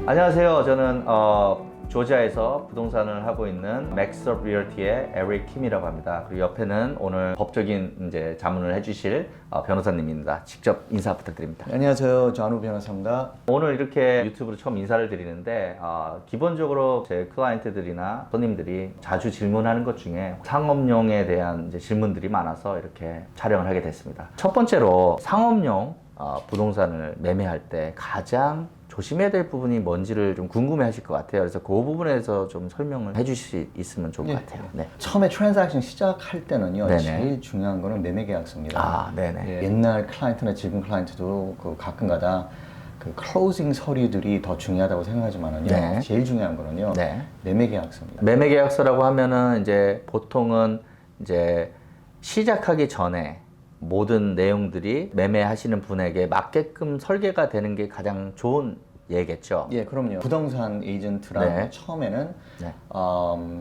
안녕하세요. 저는 조지아에서 부동산을 하고 있는 맥스업 리얼티의 에릭 킴이라고 합니다. 그리고 옆에는 오늘 법적인 이제 자문을 해주실 변호사님입니다. 직접 인사 부탁드립니다. 안녕하세요. 전우 변호사입니다. 오늘 이렇게 유튜브로 처음 인사를 드리는데 기본적으로 제 클라이언트들이나 손님들이 자주 질문하는 것 중에 상업용에 대한 이제 질문들이 많아서 이렇게 촬영을 하게 됐습니다. 첫 번째로 상업용 부동산을 매매할 때 가장 조심해야 될 부분이 뭔지를 좀 궁금해 하실 것 같아요. 그래서 그 부분에서 좀 설명을 해 주실 수 있으면 좋을 것 같아요. 네. 처음에 트랜잭션 시작할 때는요. 네네. 제일 중요한 거는 매매 계약서입니다. 네네. 예, 옛날 클라이언트나 지금 클라이언트도 가끔가다 그 클로징 서류들이 더 중요하다고 생각하지만은요. 네. 제일 중요한 거는요. 네. 매매 계약서입니다. 매매 계약서라고 하면은 이제 보통은 이제 시작하기 전에 모든 내용들이 매매하시는 분에게 맞게끔 설계가 되는 게 가장 좋은 예겠죠. 예, 그럼요. 부동산 에이전트랑 네. 처음에는 네.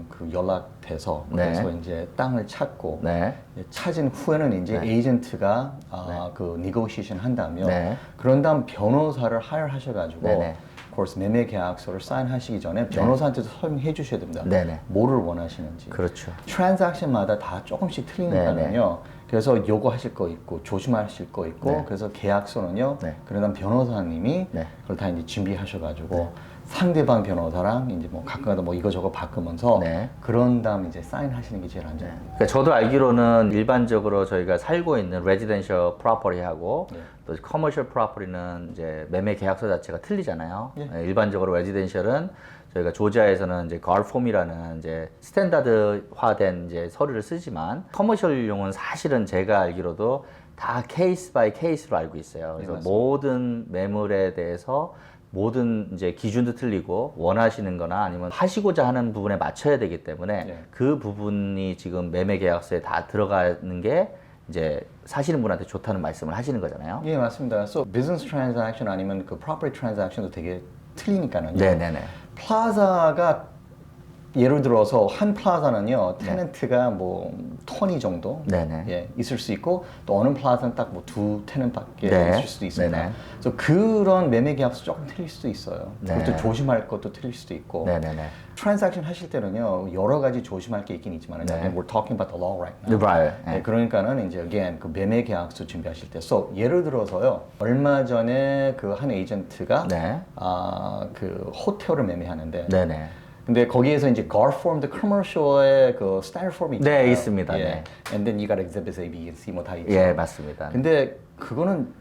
그 연락돼서 네. 그래서 이제 땅을 찾고 네. 찾은 후에는 이제 네. 에이전트가 네. 그 네고시에이션 한다면 네. 그런 다음 변호사를 하여 하셔가지고 네네. course 매매 계약서를 사인하시기 전에 변호사한테도 설명해 주셔야 됩니다. 네네. 뭐를 원하시는지. 그렇죠. 트랜잭션마다 다 조금씩 틀리니까요. 그래서 요구하실 거 있고 조심하실 거 있고 네. 그래서 계약서는요. 네. 그러다 변호사님이 네. 그걸 다 이제 준비하셔가지고 상대방 변호사랑 이제 뭐 가끔가다 뭐 이거저거 바꾸면서 네. 그런 다음 이제 사인하시는 게 제일 안전합니다. 그러니까 저도 알기로는 일반적으로 저희가 살고 있는 레지던셜 프로퍼티하고 네. 또 커머셜 프로퍼티는 이제 매매 계약서 자체가 틀리잖아요. 예. 일반적으로 레지던셜은 저희가 조지아에서는 이제 걸폼이라는 이제 스탠다드화된 이제 서류를 쓰지만 커머셜용은 사실은 제가 알기로도 다 케이스 바이 케이스로 알고 있어요. 그래서 맞습니다. 모든 매물에 대해서 모든 이제 기준도 틀리고 원하시는 거나 아니면 하시고자 하는 부분에 맞춰야 되기 때문에 네. 그 부분이 지금 매매 계약서에 다 들어가는 게 이제 사시는 분한테 좋다는 말씀을 하시는 거잖아요. 예, 맞습니다. So business transaction 아니면 그 property transaction도 되게 틀리니까요. 네네네. 플라자가 예를 들어서 한 플라자는요 테넌트가 뭐 20 정도 네네. 예, 있을 수 있고 또 어느 플라자는 딱 뭐 두 테넌트밖에 네. 있을 수도 있습니다. 네네. 그래서 그런 매매 계약서 조금 틀릴 수도 있어요. 네. 그것도 조심할 것도 틀릴 수도 있고. 네네네. 트랜잭션 하실 때는요 여러 가지 조심할 게 있긴 있지만 네. again, we're talking about the law right now. Right. 네, 그러니까는 이제 again 그 매매 계약서 준비하실 때, so 예를 들어서요 얼마 전에 그 한 에이전트가 네. 그 호텔을 매매하는데, 네네. 근데 거기에서 이제 gar form, the commercial의 그 standard form이 있잖아요. 네, 있습니다. 예. 네. And then you got exhibits A, B, and C 뭐 다 있죠. 예, 맞습니다. 근데 그거는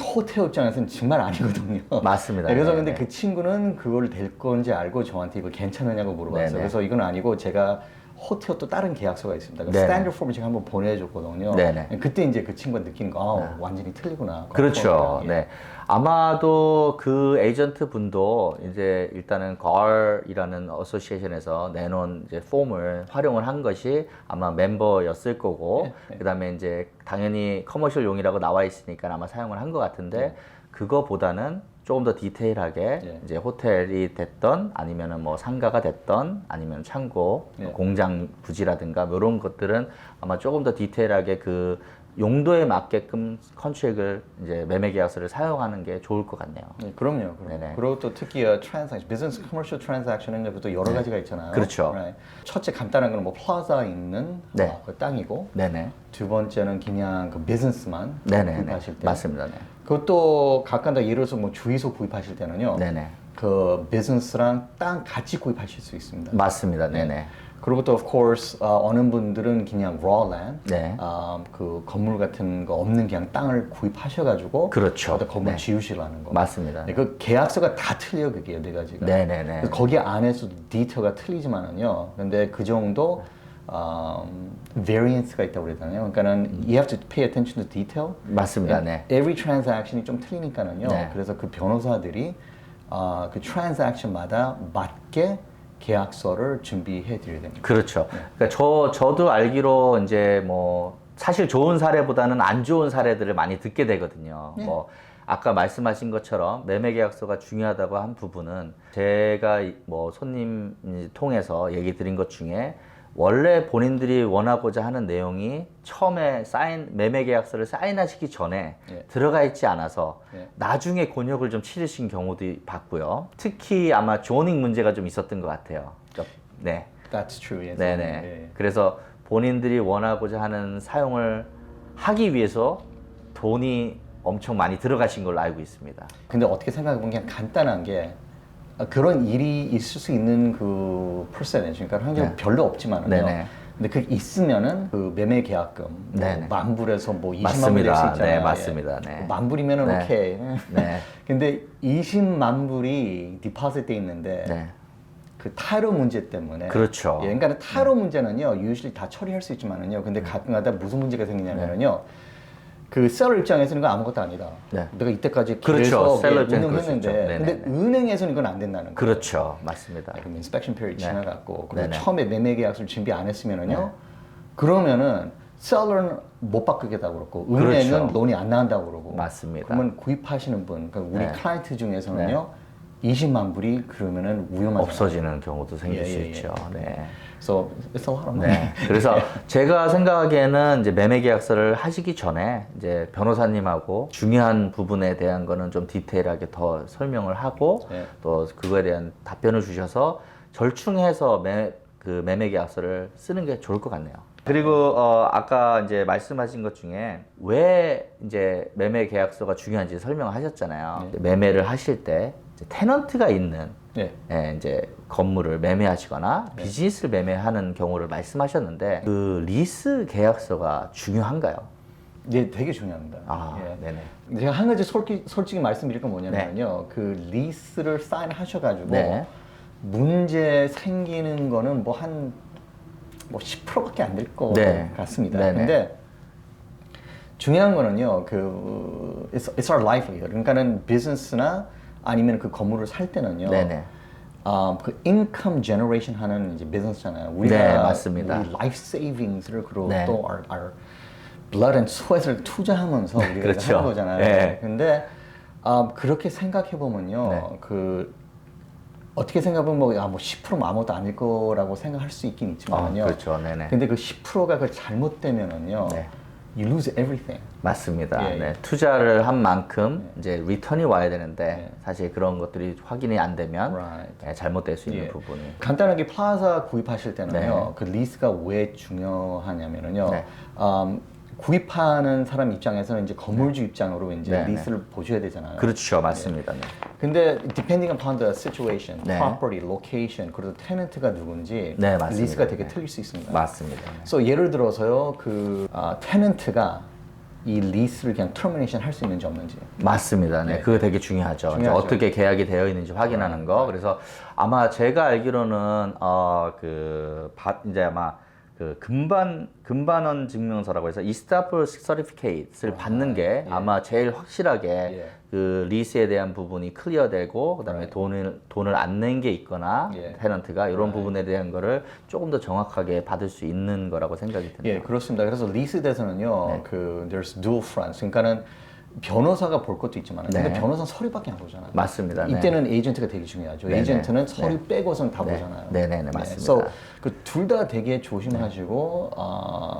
호텔 입장에서는 정말 아니거든요. 맞습니다. 네, 그래서 네, 근데 네. 그 친구는 그걸 될 건지 알고 저한테 이거 괜찮으냐고 물어봤어요. 네, 네. 그래서 이건 아니고 제가 호텔 또 다른 계약서가 있습니다. 그 네, 네. 스탠더드 폼을 제가 한번 보내줬거든요. 네, 네. 그때 이제 그 친구가 느낀 거, 완전히 틀리구나. 그렇죠. 예. 네. 아마도 그 에이전트 분도 이제 일단은 GAR이라는 어소시에이션에서 내놓은 이제 폼을 활용을 한 것이 아마 멤버였을 거고, 네. 그 다음에 이제 당연히 커머셜용이라고 나와 있으니까 아마 사용을 한 것 같은데, 그거보다는 조금 더 디테일하게 네. 이제 호텔이 됐던 아니면은 뭐 상가가 됐던 아니면 창고, 네. 공장 부지라든가 뭐 이런 것들은 아마 조금 더 디테일하게 그 용도에 맞게끔 컨트랙을 이제 매매 계약서를 사용하는 게 좋을 것 같네요. 네, 그럼요. 네네. 그리고 또 특히 transaction, business commercial transaction은 또 여러 가지가 있잖아요. 그렇죠. Right. 첫째 간단한 거는 뭐 플라자 있는 네. 그 땅이고, 네네. 두 번째는 그냥 그 비즈니스만 네네. 구입하실 때. 맞습니다. 네. 그것도 가끔다 예를 들어서 뭐 주유소 구입하실 때는요. 네네. 그 비즈니스랑 땅 같이 구입하실 수 있습니다. 맞습니다. 네네. 그리고 또 of course 어느 분들은 그냥 raw land, 네. 그 건물 같은 거 없는 그냥 땅을 구입하셔가지고 그렇죠. 거기다 건물 네. 지으시라는 거. 맞습니다. 네, 그 계약서가 다 틀려 그게 네 가지가. 네네네. 그래서 거기 안에서도 디테일가 틀리지만은요. 근데 그 정도 variance가 있다고 그러잖아요. 그러니까는 you have to pay attention to detail. 맞습니다. 네. Every transaction이 좀 틀리니까는요. 네. 그래서 그 변호사들이 그 transaction마다 맞게 계약서를 준비해 드려야 됩니다. 그렇죠. 그러니까 저도 알기로 이제 뭐 사실 좋은 사례보다는 안 좋은 사례들을 많이 듣게 되거든요. 뭐 아까 말씀하신 것처럼 매매 계약서가 중요하다고 한 부분은 제가 뭐 손님 통해서 얘기 드린 것 중에 원래 본인들이 원하고자 하는 내용이 처음에 매매 계약서를 사인하시기 전에 예. 들어가 있지 않아서 예. 나중에 곤욕을 좀 치르신 경우도 봤고요. 특히 아마 조닝 문제가 좀 있었던 것 같아요. 네. That's true. Yes. 네네. 예. 그래서 본인들이 원하고자 하는 사용을 하기 위해서 돈이 엄청 많이 들어가신 걸로 알고 있습니다. 근데 어떻게 생각해보면 그냥 간단한 게 그런 일이 있을 수 있는 그 퍼센티지, 그러니까 확률 네. 별로 없지만은요. 네네. 근데 그 있으면은 그 매매 계약금 네네. 뭐 만 불에서 뭐 20만 불 맞습니다. 될 수 있잖아요. 네, 맞습니다. 네. 뭐 만 불이면은 네. 오케이. 네. 근데 20만 불이 디포짓 돼 있는데 네. 그 타로 문제 때문에 그렇죠. 예, 그러니까 타로 문제는요, 유실리 다 처리할 수 있지만은요, 근데 가끔가다 무슨 문제가 생기냐면요, 그 셀러 입장에서는 이건 아무것도 아니다. 네. 내가 이때까지 그렇죠. 계속 셀러 입장에서 운영했는데, 그럴 수 있죠. 근데 네네네. 은행에서는 이건 안 된다는 거예요. 그렇죠. 맞습니다. 그럼 인스펙션 피리어드 네. 지나갔고, 그리고 네네. 처음에 매매 계약서를 준비 안 했으면은요, 네. 그러면은 셀러는 못 바꾸겠다고 그러고, 은행은 그렇죠. 론이 안 나온다고 그러고, 맞습니다. 그러면 구입하시는 분, 그러니까 우리 네. 클라이언트 중에서는요, 20만 불이 그러면은 위험하죠. 없어지는 경우도 생길 예, 수 예, 있죠. 네. So it's a lot of money. 네. 그래서 제가 생각하기에는 이제 매매 계약서를 하시기 전에 이제 변호사님하고 중요한 부분에 대한 거는 좀 디테일하게 더 설명을 하고 네. 또 그거에 대한 답변을 주셔서 절충해서 매매 계약서를 쓰는 게 좋을 것 같네요. 그리고 아까 이제 말씀하신 것 중에 왜 이제 매매 계약서가 중요한지 설명하셨잖아요. 네. 매매를 하실 때 이제 테넌트가 있는 네. 예, 이제 건물을 매매하시거나 비즈니스를 매매하는 경우를 말씀하셨는데 그 리스 계약서가 중요한가요? 네, 되게 중요합니다. 아, 예. 네네. 제가 한 가지 솔직히 말씀드릴 건 뭐냐면요. 그 리스를 사인하셔가지고 네. 문제 생기는 거는 뭐 한 뭐 10%밖에 안 될 것 네. 같습니다. 네네. 근데 중요한 거는요. 그 it's our livelihood. 그러니까는 비즈니스나 아니면 그 건물을 살 때는요. 네네. 그 인컴 제너레이션 하는 이제 비즈니스잖아요. 우리가 네, 맞습니다. 우리 라이프 세이빙스를 그리고 네. 또 our blood and sweat을 투자하면서 우리가 그렇죠. 하는 거잖아요. 네. 근데 그렇게 생각해 보면요, 네. 그 어떻게 생각하면 뭐 10%면 아무것도 아닐 거라고 생각할 수 있긴 있지만요. 그렇죠. 네네. 근데 그 10%가 그 잘못되면은요, 네. you lose everything. 맞습니다. 예, 예. 네. 투자를 한 만큼 이제 리턴이 와야 되는데 사실 그런 것들이 확인이 안 되면 Right. 예, 잘못될 수 있는 예. 부분이. 간단하게 플라자 구입하실 때는요, 네. 그 리스가 왜 중요하냐면은요, 네. 구입하는 사람 입장에서는 이제 건물주 입장으로 이제 네, 리스를 보셔야 되잖아요. 그렇죠. 맞습니다. 네. 근데 depending upon the situation, 네. property, location, 그리고 테넌트가 누군지 네, 맞습니다. 리스가 되게 네. 틀릴 수 있습니다. 맞습니다. 네. 그래서 예를 들어서요, 그 테넌트가 이 리스를 그냥 termination 할 수 있는지 없는지. 맞습니다. 네, 네. 그거 되게 중요하죠. 이제 중요하죠. 어떻게 계약이 되어 있는지 확인하는 거. 그래서 아마 제가 알기로는 이제 아마 그 금반원 증명서라고 해서 이스타블 서티피케이트를 받는 게 아마 제일 확실하게 예. 그 리스에 대한 부분이 클리어되고 그다음에 돈을 안 낸 게 있거나 예. 테넌트가 이런 부분에 대한 거를 조금 더 정확하게 받을 수 있는 거라고 생각이 듭니다. 예, 그렇습니다. 그래서 리스 대에서는요, 네. 그 there's dual fronts. 그러니까는 변호사가 볼 것도 있지만, 근데 네. 변호사는 서류밖에 안 보잖아요. 맞습니다. 네. 이때는 에이전트가 되게 중요하죠. 네네. 에이전트는 서류 네. 빼고선 다 네. 보잖아요. 네네네, 맞습니다. 그래서 그 둘 다 되게 조심하시고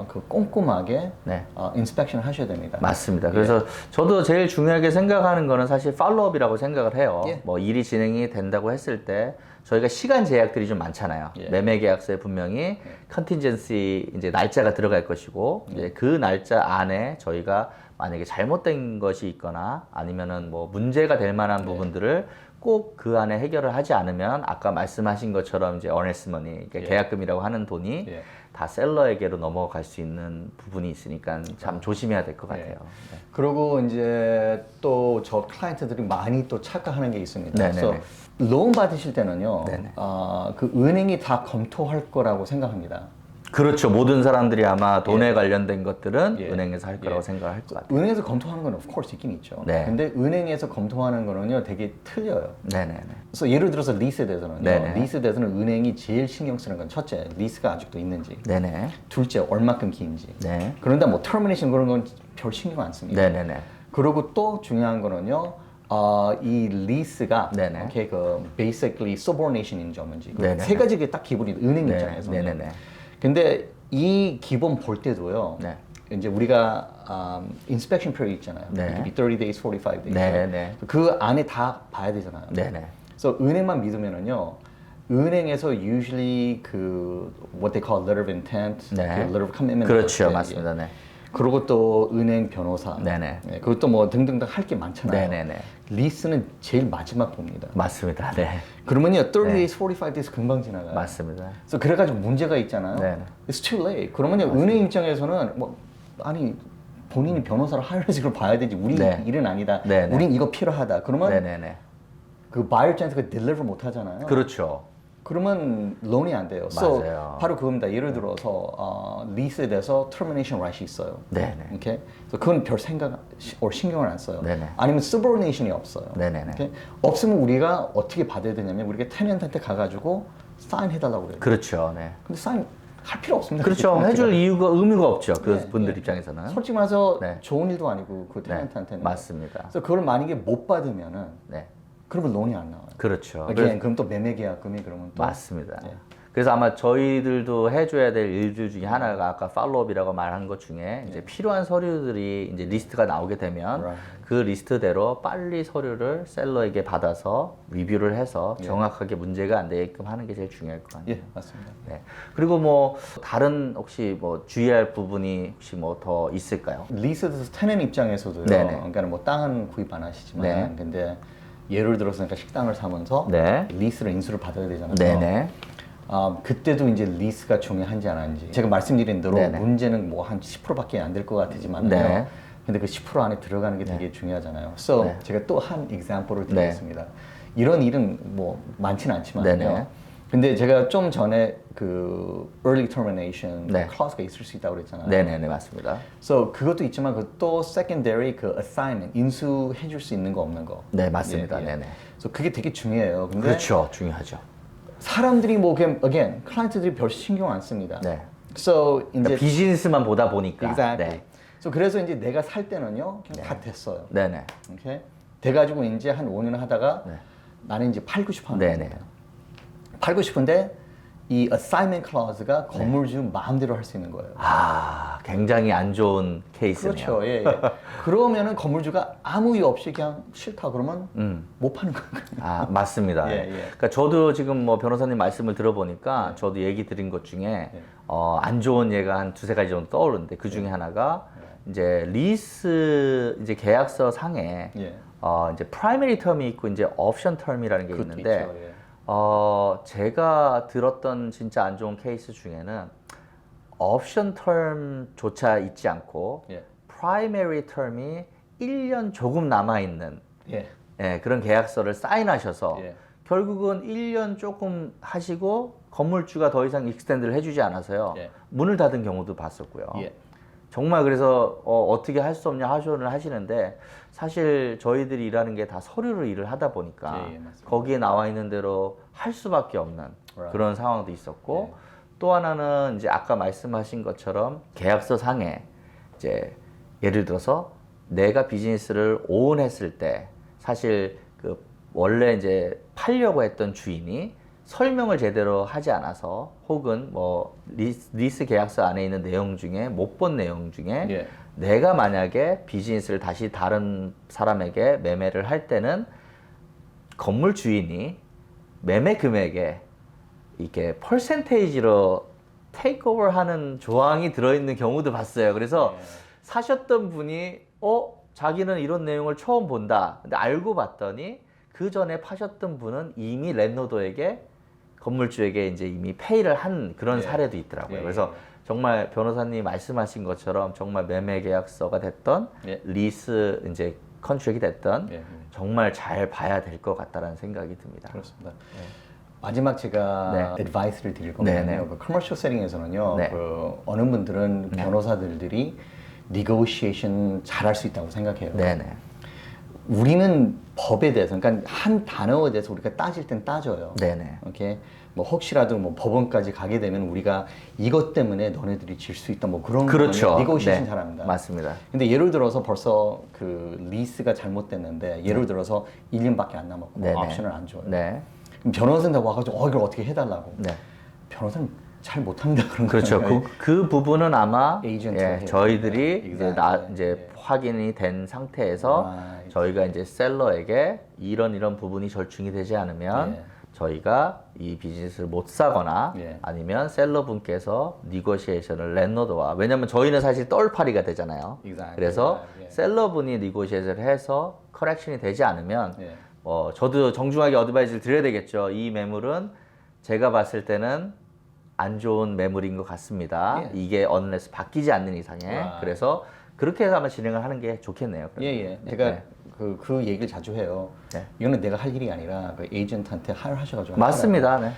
그 꼼꼼하게 네. 인스펙션을 하셔야 됩니다. 맞습니다. 그래서 저도 제일 중요하게 생각하는 거는 사실 팔로업이라고 생각을 해요. 예. 뭐 일이 진행이 된다고 했을 때 저희가 시간 제약들이 좀 많잖아요. 예. 매매 계약서에 분명히 컨틴전시 이제 날짜가 들어갈 것이고 이제 그 날짜 안에 저희가 만약에 잘못된 것이 있거나 아니면은 뭐 문제가 될 만한 부분들을 꼭 그 안에 해결을 하지 않으면 아까 말씀하신 것처럼 이제 earnest money, 그러니까 계약금이라고 하는 돈이 예. 다 셀러에게로 넘어갈 수 있는 부분이 있으니까 참 조심해야 될 것 같아요. 네. 그리고 이제 또 저 클라이언트들이 많이 또 착각하는 게 있습니다. 네네네. 그래서 론 받으실 때는요, 네네. 그 은행이 다 검토할 거라고 생각합니다. 그렇죠. 모든 사람들이 아마 돈에 관련된 것들은 예. 은행에서 할 거라고 예. 생각을 할 것 같아요. 은행에서 검토하는 건 of course 있긴 있죠. 네. 근데 은행에서 검토하는 거는요, 되게 틀려요. 네네네. 그래서 예를 들어서 리스에 대해서는요, 네네. 리스에 대해서는 은행이 제일 신경 쓰는 건 첫째, 리스가 아직도 있는지, 네네. 둘째, 얼마큼 긴지. 네. 그런데 뭐 터미네이션 그런 건 별 신경 안 씁니다. 네네네. 그리고 또 중요한 거는요, 이 리스가 네네. 그 basically subordination인지 없는지 그 네네네. 세 가지가 딱 기본이 은행 네. 입장에서는. 네네네. 근데 이 기본 볼 때도요. 네. 이제 우리가 inspection period 있잖아요. 네. It could be 30 days, 45 days. 네, 네. 그 안에 다 봐야 되잖아요. 네, 네. 그래서 은행만 믿으면은요. 은행에서 usually 그 what they call letter of intent, 네. 그 letter of commitment. 그렇죠, 예, 맞습니다. 예. 네. 그리고 또 은행 변호사. 네네. 네, 그것도 뭐 등등등 할 게 많잖아요. 네네네. 리스는 제일 마지막 봅니다. 맞습니다. 네. 그러면요, 30 days, 45 days 금방 지나가요. 맞습니다. 그래서 그래가지고 문제가 있잖아요. 네네. It's too late. 그러면요, 은행 입장에서는 뭐 아니 본인이 변호사를 하려고 봐야 되지. 우리 네. 일은 아니다. 네네. 우린 이거 필요하다. 그러면 네네네. 그 buyer 입장에서 deliver 못 하잖아요. 그렇죠. 그러면 론이 안 돼요. So, 맞아요. 바로 그겁니다. 예를 들어서 리스에 대해서 termination right이 있어요. 네네. 오케이? 그래서 그건 별 생각 신경을 안 써요. 네네. 아니면 subordination이 없어요. 네네네. 오케이? 없으면 우리가 어떻게 받아야 되냐면 우리가 테넌트한테 가가지고 사인 해달라고 그래요. 그렇죠. 네. 근데 사인 할 필요 없습니다. 그렇죠. 그 해줄 이유가 의미가 없죠. 그 네, 분들 네. 입장에서는. 솔직히 말해서 네. 좋은 일도 아니고 그 네. 테넌트한테는. 맞습니다. 그래서 그걸 만약에 못 받으면은 네. 그러면 론이 안 나와요. 그렇죠. Again, 그럼 또 매매 계약금이 그러면 또 맞습니다. 네. 그래서 아마 저희들도 해줘야 될 일들 중에 하나가 아까 팔로업이라고 말한 것 중에 이제 필요한 서류들이 이제 리스트가 나오게 되면 Right. 그 리스트대로 빨리 서류를 셀러에게 받아서 리뷰를 해서 정확하게 문제가 안 되게끔 하는 게 제일 중요할 것 같아요. 예, 맞습니다. 네. 그리고 뭐 다른 혹시 뭐 주의할 부분이 혹시 뭐 더 있을까요? 리스에서 테넌 입장에서도요. 네네. 그러니까 뭐 땅은 구입 안 하시지만, 네. 근데 예를 들어서 그러니까 식당을 사면서 네. 리스를 인수를 받아야 되잖아요. 네네. 그때도 이제 리스가 중요한지 안 하는지. 제가 말씀드린 대로 네네. 문제는 뭐 한 10%밖에 안 될 것 같지만요. 네. 근데 그 10% 안에 들어가는 게 되게 중요하잖아요. So 네. 제가 또 한 example을 드리겠습니다. 이런 일은 뭐 많지는 않지만요. 네네. 근데 제가 좀 전에 그 early termination 네. clause가 있을 수 있다고 그랬잖아요. 네네네 맞습니다. So 그것도 있지만 그 또 secondary 그 assignment 인수해 줄 수 있는 거 없는 거. 네 맞습니다. 예, 예. 네네. So 그게 되게 중요해요. 근데 그렇죠. 중요하죠. 사람들이 뭐 그냥 again 클라이언트들이 별 신경 안 씁니다. 네. So 이제 그러니까 비즈니스만 보다 보니까. exactly. 네. So 그래서 이제 내가 살 때는요 그냥 다 됐어요. 네네. 오케이. 돼가지고 이제 한 5년 하다가 네. 나는 이제 팔고 싶어 하는 네네. 겁니다. 팔고 싶은데 이 assignment clause가 네. 건물주 마음대로 할 수 있는 거예요. 아 굉장히 안 좋은 케이스네요. 그렇죠. 예, 예. 그러면은 건물주가 아무 이유 없이 그냥 싫다 그러면 못 파는 거예요. 아 맞습니다. 예, 예. 그러니까 저도 지금 뭐 변호사님 말씀을 들어보니까 저도 얘기 드린 것 중에 안 좋은 예가 한 두세 가지 정도 떠오르는데 그 중에 하나가 이제 리스 이제 계약서 상에 예. 이제 프라이머리 텀이 있고 이제 옵션 텀이라는 게 그것도 있는데 있죠, 예. 제가 들었던 진짜 안 좋은 케이스 중에는 옵션 텀조차 있지 않고 예. 프라이머리 텀이 1년 조금 남아 있는 예. 그런 계약서를 사인하셔서 예. 결국은 1년 조금 하시고 건물주가 더 이상 익스텐드를 해주지 않아서요. 예. 문을 닫은 경우도 봤었고요. 예. 정말 그래서 어떻게 할 수 없냐 하소연을 하시는데 사실 저희들이 일하는 게 다 서류로 일을 하다 보니까 예, 예, 맞습니다. 거기에 나와 있는 대로 할 수밖에 없는 Right. 그런 상황도 있었고 예. 또 하나는 이제 아까 말씀하신 것처럼 계약서 상에 이제 예를 들어서 내가 비즈니스를 오운했을 때 사실 그 원래 이제 팔려고 했던 주인이 설명을 제대로 하지 않아서 혹은 뭐 리스 계약서 안에 있는 내용 중에 못 본 내용 중에 예. 내가 만약에 비즈니스를 다시 다른 사람에게 매매를 할 때는 건물 주인이 매매 금액에 이렇게 퍼센테이지로 테이크오버 하는 조항이 들어있는 경우도 봤어요. 그래서 사셨던 분이 자기는 이런 내용을 처음 본다. 근데 알고 봤더니 그 전에 파셨던 분은 이미 랜로더에게 건물주에게 이제 이미 페이를 한 그런 예. 사례도 있더라고요. 예, 그래서 정말 변호사님 말씀하신 것처럼 정말 매매 계약서가 됐던 예. 리스 이제 컨트랙이 됐던 예. 정말 잘 봐야 될 것 같다라는 생각이 듭니다. 그렇습니다. 마지막 제가 advice를 드릴 네, 네. 거거든요. 그 커머셜 세팅에서는요. 네. 그 어느 분들은 변호사들이 negotiation 잘할 수 있다고 생각해요. 네네. 우리는 법에 대해서, 그러니까 한 단어에 대해서 우리가 따질 땐 따져요. 네네. 오케이. 뭐 혹시라도 뭐 법원까지 가게 되면 우리가 이것 때문에 너네들이 질 수 있다 뭐 그런 그렇죠. negotiation 네. 잘합니다. 맞습니다. 근데 예를 들어서 벌써 그 리스가 잘못됐는데 예를 들어서 1년밖에 안 남았고 네네. 옵션을 안 줘요. 네. 그럼 변호사한테 와가지고 이걸 어떻게 해달라고. 네. 변호사는 잘 못한다 그런 그렇죠. 거예요. 그 부분은 아마 에이전트가 해야 저희들이 돼요. 이제 이제 확인이 된 상태에서 Right. 저희가 이제 셀러에게 이런 부분이 절충이 되지 않으면 예. 저희가 이 비즈니스를 못 사거나 예. 아니면 셀러분께서 니고시에이션을 랜너드와 왜냐면 저희는 사실 떨파리가 되잖아요. Exactly. 그래서 Right. 예. 셀러분이 니고시에이션을 해서 커렉션이 되지 않으면 예. 저도 정중하게 어드바이즈를 드려야 되겠죠. 이 매물은 제가 봤을 때는 안 좋은 매물인 것 같습니다. 예. 이게 unless 바뀌지 않는 이상에. Right. 그래서 그렇게 해서 아마 진행을 하는 게 좋겠네요. 예. 제가 네. 그 얘기를 자주 해요. 네. 이거는 내가 할 일이 아니라 그 에이전트한테 하셔가지고 맞습니다. 네.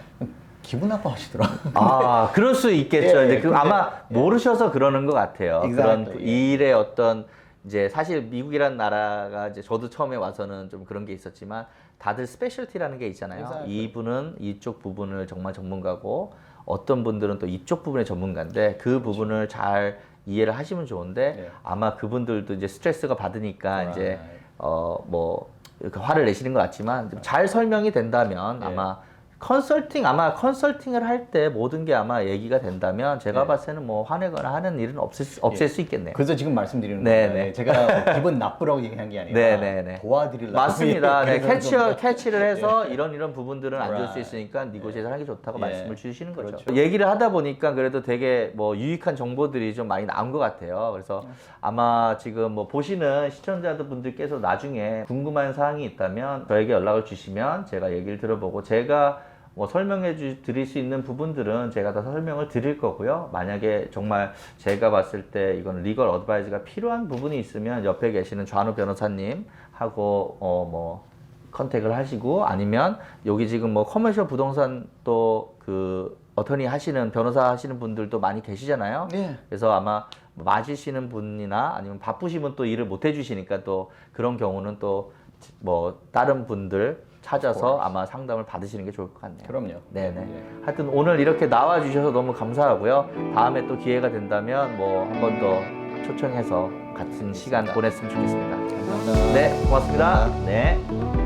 기분 나빠하시더라. 아, 그럴 수 있겠죠. 예, 근데 근데- 아마 모르셔서 그러는 것 같아요. Exactly, 그런 예. 일의 어떤 이제 사실 미국이란 나라가 이제 저도 처음에 와서는 좀 그런 게 있었지만 다들 스페셜티라는 게 있잖아요. Exactly. 이분은 이쪽 부분을 정말 전문가고 어떤 분들은 또 이쪽 부분의 전문가인데 그 부분을 잘 이해를 하시면 좋은데 예. 아마 그분들도 이제 스트레스가 받으니까 Right. 이제 뭐 이렇게 화를 내시는 것 같지만 좀 잘 설명이 된다면 예. 아마 컨설팅을 할 때 모든 게 아마 얘기가 된다면 제가 예. 봤을 때는 뭐 화내거나 하는 일은 없을 수 있겠네요. 그래서 지금 말씀드리는 네, 거예요. 네. 제가 기분 나쁘라고 얘기한 게 아니라 네. 도와드리려고. 맞습니다. 네, 그래서 좀- 캐치를 해서 이런 부분들은 안 좋을 수 Right. 있으니까 니고시에이션 하는 게 좋다고 예. 말씀을 주시는 거죠. 그렇죠. 얘기를 하다 보니까 그래도 되게 뭐 유익한 정보들이 좀 많이 나온 것 같아요. 그래서 아마 지금 뭐 보시는 시청자분들께서 나중에 궁금한 사항이 있다면 저에게 연락을 주시면 제가 얘기를 들어보고 제가 뭐 설명해 드릴 수 있는 부분들은 제가 다 설명을 드릴 거고요. 만약에 정말 제가 봤을 때 이건 리걸 어드바이즈가 필요한 부분이 있으면 옆에 계시는 좌노 변호사님 하고 뭐 컨택을 하시고 아니면 여기 지금 뭐 커머셜 부동산 또 그 어터니 하시는 변호사 하시는 분들도 많이 계시잖아요. 예. 그래서 아마 맞으시는 분이나 아니면 바쁘시면 또 일을 못 해주시니까 또 그런 경우는 또 뭐 다른 분들 찾아서 아마 상담을 받으시는 게 좋을 것 같네요. 그럼요. 네네. 예. 하여튼 오늘 이렇게 나와 주셔서 너무 감사하고요. 다음에 또 기회가 된다면 뭐 한 번 더 초청해서 같은 시간 보냈으면 좋겠습니다. 감사합니다. 네, 고맙습니다. 감사합니다. 네.